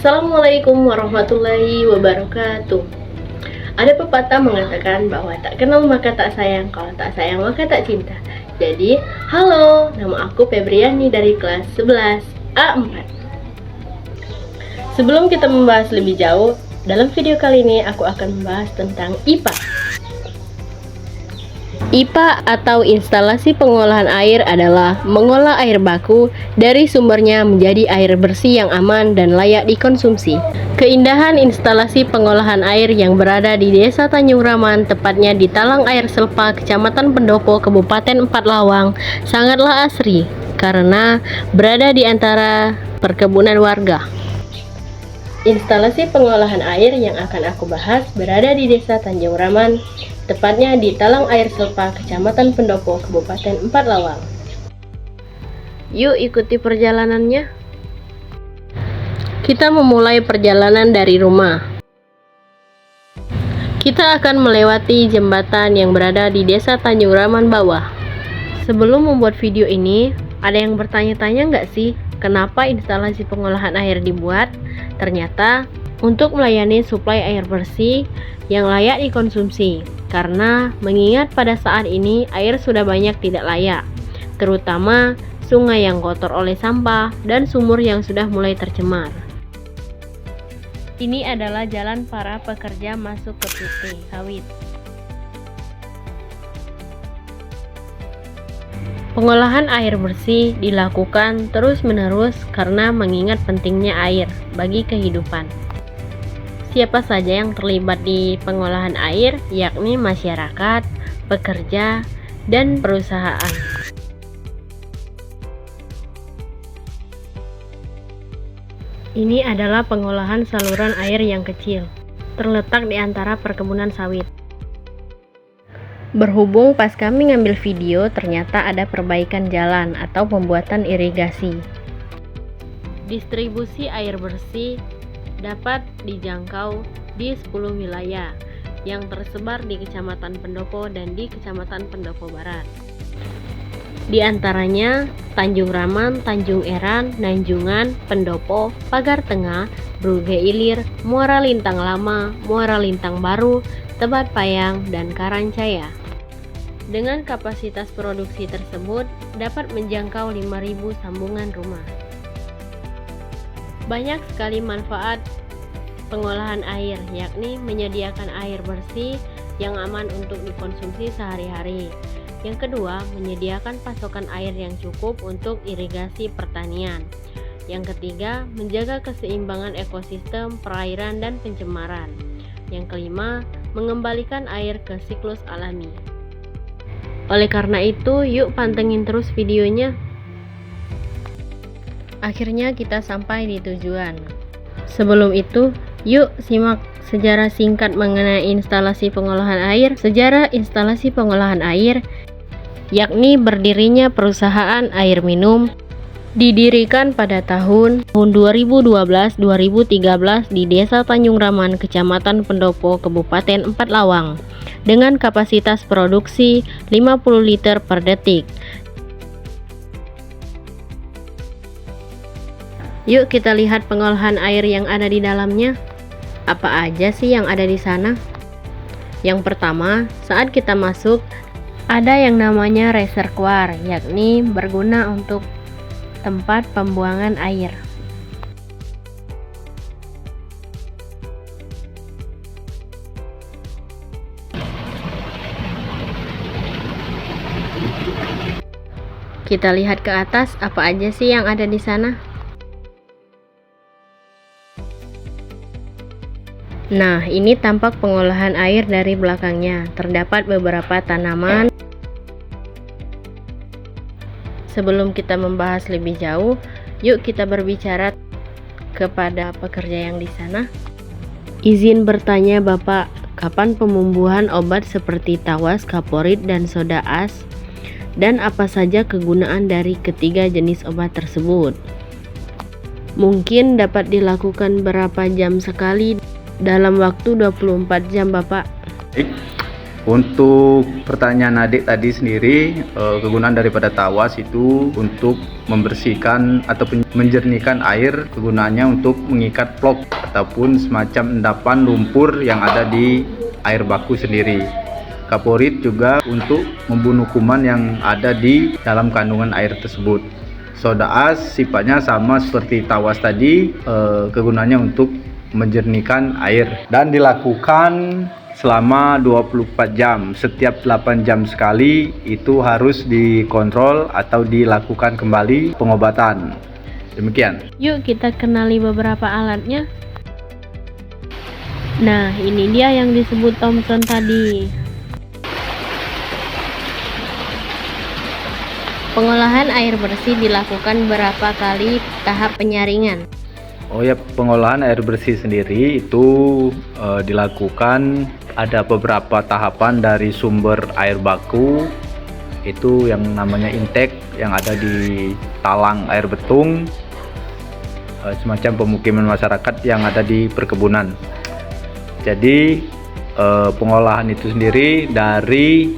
Assalamualaikum warahmatullahi wabarakatuh. Ada pepatah mengatakan bahwa tak kenal maka tak sayang, kalau tak sayang maka tak cinta. Jadi, halo, nama aku Febriani dari kelas 11 A4. Sebelum kita membahas lebih jauh, dalam video kali ini aku akan membahas tentang IPA. IPA atau instalasi pengolahan air adalah mengolah air baku dari sumbernya menjadi air bersih yang aman dan layak dikonsumsi. Keindahan instalasi pengolahan air yang berada di Desa Tanjung Raman, tepatnya di Talang Air Selpa, Kecamatan Pendopo, Kabupaten Empat Lawang, sangatlah asri karena berada di antara perkebunan warga. Instalasi pengolahan air yang akan aku bahas berada di Desa Tanjung Raman, tepatnya di Talang Air Selpa, Kecamatan Pendopo, Kabupaten Empat Lawang. Yuk ikuti perjalanannya. Kita memulai perjalanan dari rumah. Kita akan melewati jembatan yang berada di Desa Tanjung Raman bawah. Sebelum membuat video ini, ada yang bertanya-tanya nggak sih, kenapa instalasi pengolahan air dibuat? Ternyata untuk melayani suplai air bersih yang layak dikonsumsi. Karena mengingat pada saat ini air sudah banyak tidak layak, terutama sungai yang kotor oleh sampah dan sumur yang sudah mulai tercemar. Ini adalah jalan para pekerja masuk ke PT sawit. Pengolahan air bersih dilakukan terus-menerus karena mengingat pentingnya air bagi kehidupan. Siapa saja yang terlibat di pengolahan air, yakni masyarakat, pekerja, dan perusahaan. Ini adalah pengolahan saluran air yang kecil, terletak di antara perkebunan sawit. Berhubung pas kami ngambil video, ternyata ada perbaikan jalan atau pembuatan irigasi. Distribusi air bersih dapat dijangkau di 10 wilayah yang tersebar di Kecamatan Pendopo dan di Kecamatan Pendopo Barat. Di antaranya Tanjung Raman, Tanjung Eran, Nanjungan, Pendopo, Pagar Tengah, Bruge Ilir, Muara Lintang Lama, Muara Lintang Baru, Tebat Payang, dan Karancaya. Dengan kapasitas produksi tersebut dapat menjangkau 5.000 sambungan rumah. Banyak sekali manfaat pengolahan air, yakni menyediakan air bersih yang aman untuk dikonsumsi sehari-hari. Yang kedua, menyediakan pasokan air yang cukup untuk irigasi pertanian. Yang ketiga, menjaga keseimbangan ekosistem, perairan, dan pencemaran. Yang kelima, mengembalikan air ke siklus alami. Oleh karena itu, yuk pantengin terus videonya. Akhirnya kita sampai di tujuan. Sebelum itu, yuk simak sejarah singkat mengenai instalasi pengolahan air. Sejarah instalasi pengolahan air, yakni berdirinya perusahaan air minum, didirikan pada tahun 2012-2013 di Desa Tanjung Raman, Kecamatan Pendopo, Kabupaten Empat Lawang, dengan kapasitas produksi 50 liter per detik. Yuk kita lihat pengolahan air yang ada di dalamnya. Apa aja sih yang ada di sana? Yang pertama, saat kita masuk, ada yang namanya reservoir, yakni berguna untuk tempat pembuangan air. Kita lihat ke atas, apa aja sih yang ada di sana? Nah, ini tampak pengolahan air dari belakangnya. Terdapat beberapa tanaman. Sebelum kita membahas lebih jauh, yuk kita berbicara kepada pekerja yang di sana. Izin bertanya, Bapak, kapan pembuahan obat seperti tawas, kaporit, dan soda as? Dan apa saja kegunaan dari ketiga jenis obat tersebut? Mungkin dapat dilakukan berapa jam sekali dalam waktu 24 jam, Bapak? Untuk pertanyaan adik tadi sendiri, kegunaan daripada tawas itu untuk membersihkan atau menjernihkan air, kegunaannya untuk mengikat plok ataupun semacam endapan lumpur yang ada di air baku sendiri. Kaporit juga untuk membunuh kuman yang ada di dalam kandungan air tersebut. Soda as sifatnya sama seperti tawas tadi, kegunaannya untuk menjernihkan air dan dilakukan selama 24 jam. Setiap 8 jam sekali itu harus dikontrol atau dilakukan kembali pengobatan. Demikian. Yuk kita kenali beberapa alatnya. Nah, ini dia yang disebut Thomson tadi. Pengolahan air bersih dilakukan berapa kali tahap penyaringan? Oh ya, pengolahan air bersih sendiri itu dilakukan ada beberapa tahapan dari sumber air baku, itu yang namanya intake yang ada di talang air betung, semacam pemukiman masyarakat yang ada di perkebunan. Jadi pengolahan itu sendiri dari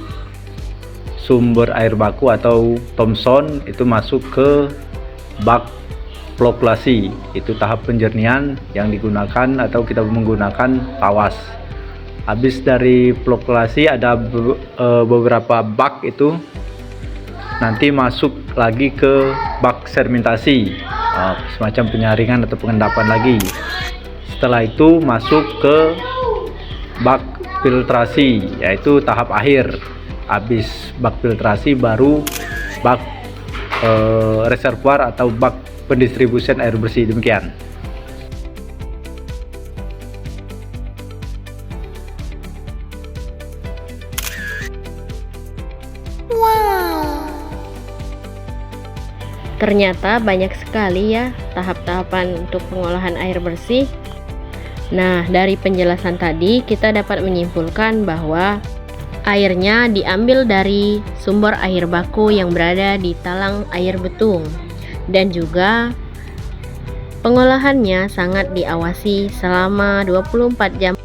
sumber air baku atau Thomson itu masuk ke bak flokulasi, itu tahap penjernihan yang digunakan atau kita menggunakan tawas. Habis dari flokulasi ada beberapa bak itu nanti masuk lagi ke bak sedimentasi, semacam penyaringan atau pengendapan lagi. Setelah itu masuk ke bak filtrasi, yaitu tahap akhir. Habis bak filtrasi baru bak reservoir atau bak pendistribusian air bersih. Demikian. Ternyata banyak sekali ya tahap-tahapan untuk pengolahan air bersih. Nah, dari penjelasan tadi kita dapat menyimpulkan bahwa airnya diambil dari sumber air baku yang berada di talang air betung, dan juga pengolahannya sangat diawasi selama 24 jam.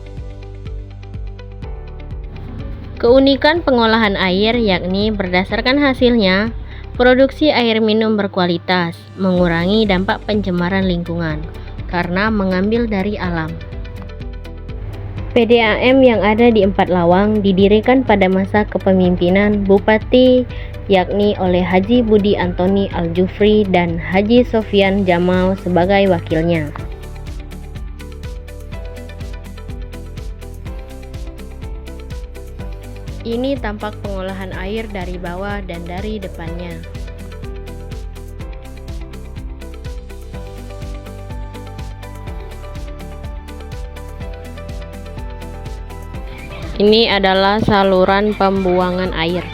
Keunikan pengolahan air yakni berdasarkan hasilnya, produksi air minum berkualitas, mengurangi dampak pencemaran lingkungan karena mengambil dari alam. PDAM yang ada di 4 Lawang didirikan pada masa kepemimpinan Bupati yakni oleh Haji Budi Antoni Al-Jufri dan Haji Sofyan Jamal sebagai wakilnya. Ini tampak pengolahan air dari bawah dan dari depannya. Ini adalah saluran pembuangan air.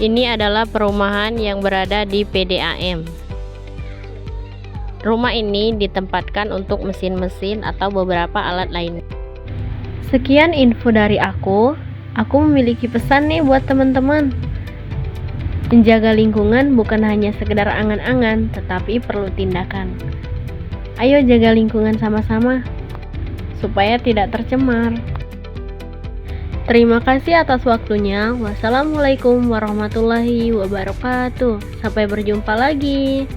Ini adalah perumahan yang berada di PDAM. Rumah ini ditempatkan untuk mesin-mesin atau beberapa alat lain. Sekian info dari aku. Aku memiliki pesan nih buat teman-teman. Menjaga lingkungan bukan hanya sekedar angan-angan, tetapi perlu tindakan. Ayo jaga lingkungan sama-sama, supaya tidak tercemar. Terima kasih atas waktunya. Wassalamualaikum warahmatullahi wabarakatuh. Sampai berjumpa lagi.